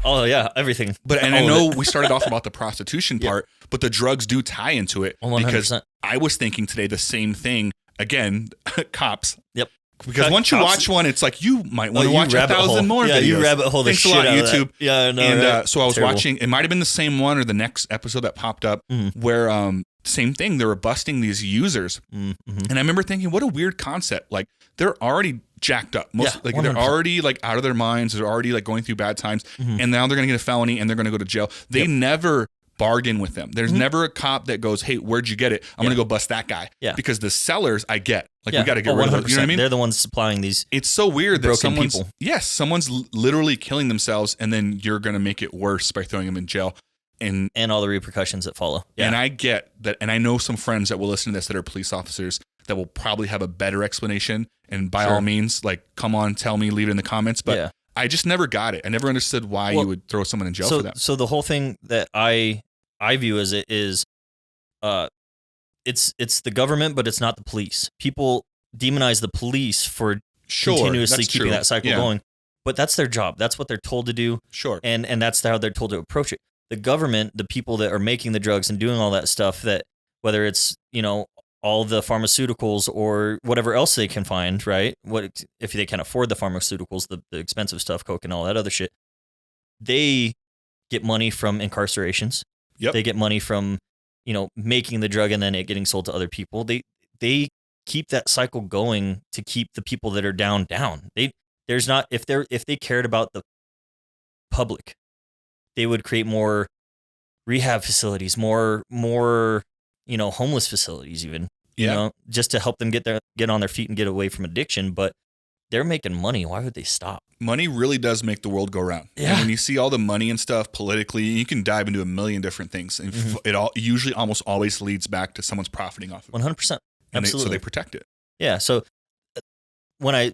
Oh yeah, everything. And I know we started off about the prostitution part, but the drugs do tie into it 100%. because I was thinking today the same thing. Again, cops. Yep. Because once you watch one, it's like you might want to watch 1,000 more videos. Yeah, you rabbit hole the Thanks shit a lot, out YouTube. of that. Yeah, I know. And right? so I was Terrible. watching. It might have been the same one or the next episode that popped up where same thing. They were busting these users, and I remember thinking, what a weird concept. Like they're already jacked up. They're 100%. already like out of their minds. They're already like going through bad times, and now they're gonna get a felony and they're gonna go to jail. They never bargain with them. There's never a cop that goes, hey, where'd you get it? I'm gonna go bust that guy. Yeah. Because the sellers, I get. Like we got to get rid of them. You know what I mean? They're the ones supplying these. It's so weird that broken people. someone's literally killing themselves, and then you're gonna make it worse by throwing them in jail, and all the repercussions that follow. Yeah. And I get that, and I know some friends that will listen to this that are police officers that will probably have a better explanation. And by all means, like, come on, tell me, leave it in the comments. But I just never got it. I never understood why you would throw someone in jail for that. So the whole thing that I view as it is, it's the government, but it's not the police. People demonize the police for continuously keeping that cycle going, but that's their job. That's what they're told to do. Sure. And that's how they're told to approach it. The government, the people that are making the drugs and doing all that stuff, that whether it's, all the pharmaceuticals or whatever else they can find, right? What if they can afford the pharmaceuticals, the expensive stuff, coke and all that other shit, they get money from incarcerations. Yep. They get money from, making the drug and then it getting sold to other people. They keep that cycle going to keep the people that are down. If they cared about the public, they would create more rehab facilities, more homeless facilities even, just to help them get on their feet and get away from addiction. But they're making money. Why would they stop? Money really does make the world go round. Yeah. And when you see all the money and stuff politically, you can dive into a million different things. And it all usually almost always leads back to someone's profiting off of it. 100%. Absolutely. So they protect it. Yeah. So when I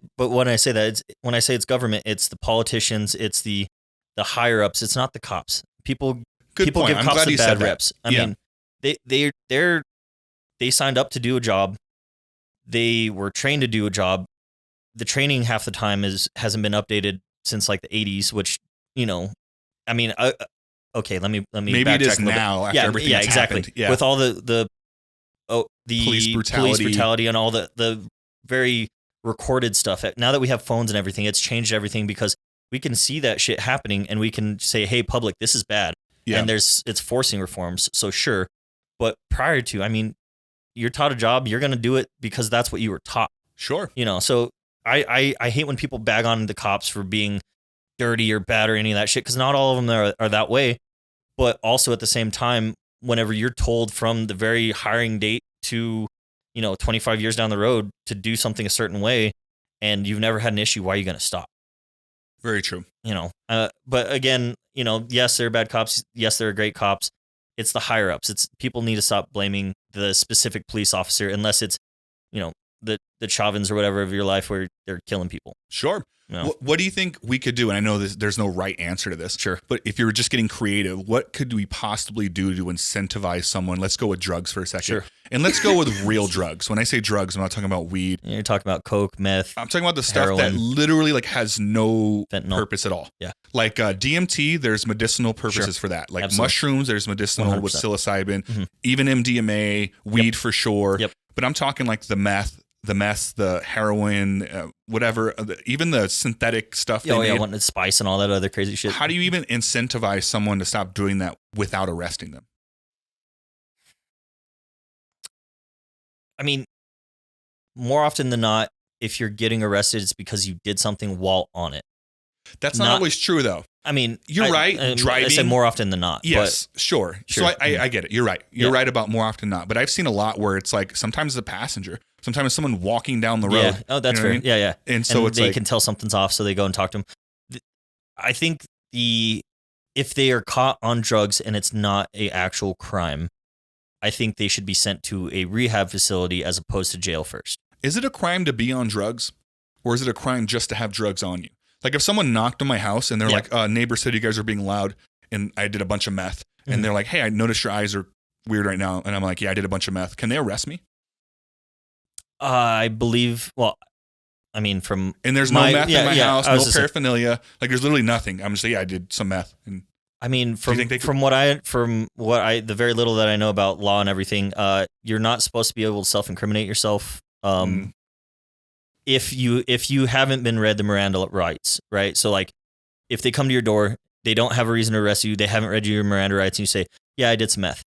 say that, when I say it's government, it's the politicians, it's the higher ups. It's not the cops. People give cops the bad reps. I mean, they signed up to do a job. They were trained to do a job. The training half the time hasn't been updated since like the 80s, which, I mean, okay, let me maybe it is now after everything that's exactly. happened. Yeah. With all the police brutality and all the very recorded stuff. Now that we have phones and everything, it's changed everything because we can see that shit happening and we can say, hey, public, this is bad. Yeah. And it's forcing reforms. So sure. But prior to, I mean, you're taught a job, you're going to do it because that's what you were taught. Sure. So I hate when people bag on the cops for being dirty or bad or any of that shit, because not all of them are that way. But also at the same time, whenever you're told from the very hiring date to, 25 years down the road to do something a certain way and you've never had an issue, why are you going to stop? Very true. But again, yes, they're bad cops. Yes, they're great cops. It's the higher ups. It's people need to stop blaming the specific police officer unless it's, the Chauvins or whatever of your life where they're killing people. Sure. What do you think we could do? And I know there's no right answer to this. Sure. But if you're just getting creative, what could we possibly do to incentivize someone? Let's go with drugs for a second. Sure. And let's go with real drugs. When I say drugs, I'm not talking about weed. You're talking about coke, meth. I'm talking about the stuff that literally like has no fentanyl. Purpose at all. Yeah. Like DMT, there's medicinal purposes for that. Like mushrooms, there's medicinal 100%. With psilocybin, even MDMA, weed for sure. Yep. But I'm talking like the meth, the heroin, whatever, even the synthetic stuff. Wanting the spice and all that other crazy shit. How do you even incentivize someone to stop doing that without arresting them? I mean, more often than not, if you're getting arrested, it's because you did something while on it. That's not always true, though. I mean, you're right. Driving. I say more often than not. Yes, sure. So I get it. You're right. You're right about more often than not. But I've seen a lot where it's like sometimes the passenger, sometimes someone walking down the road. Yeah. Oh, that's fair. I mean? Yeah. And so they can tell something's off, so they go and talk to them. I think if they are caught on drugs and it's not an actual crime, I think they should be sent to a rehab facility as opposed to jail first. Is it a crime to be on drugs, or is it a crime just to have drugs on you? Like if someone knocked on my house and they're like, neighbor said you guys are being loud, and I did a bunch of meth, and they're like, hey, I noticed your eyes are weird right now. And I'm like, yeah, I did a bunch of meth. Can they arrest me? I believe, I mean, from and there's no meth in my house, no paraphernalia. Like there's literally nothing. I'm just like, yeah, I did some meth. And I mean, from what the very little that I know about law and everything, you're not supposed to be able to self-incriminate yourself. If you haven't been read the Miranda rights, right? So like, if they come to your door, they don't have a reason to arrest you. They haven't read you your Miranda rights, and you say, "Yeah, I did some meth."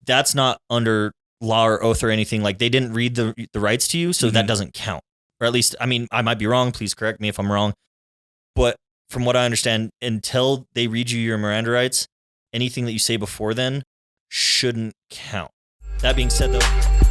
That's not under law or oath or anything. Like they didn't read the rights to you, so that doesn't count. Or at least, I mean, I might be wrong. Please correct me if I'm wrong. But from what I understand, until they read you your Miranda rights, anything that you say before then shouldn't count. That being said, though.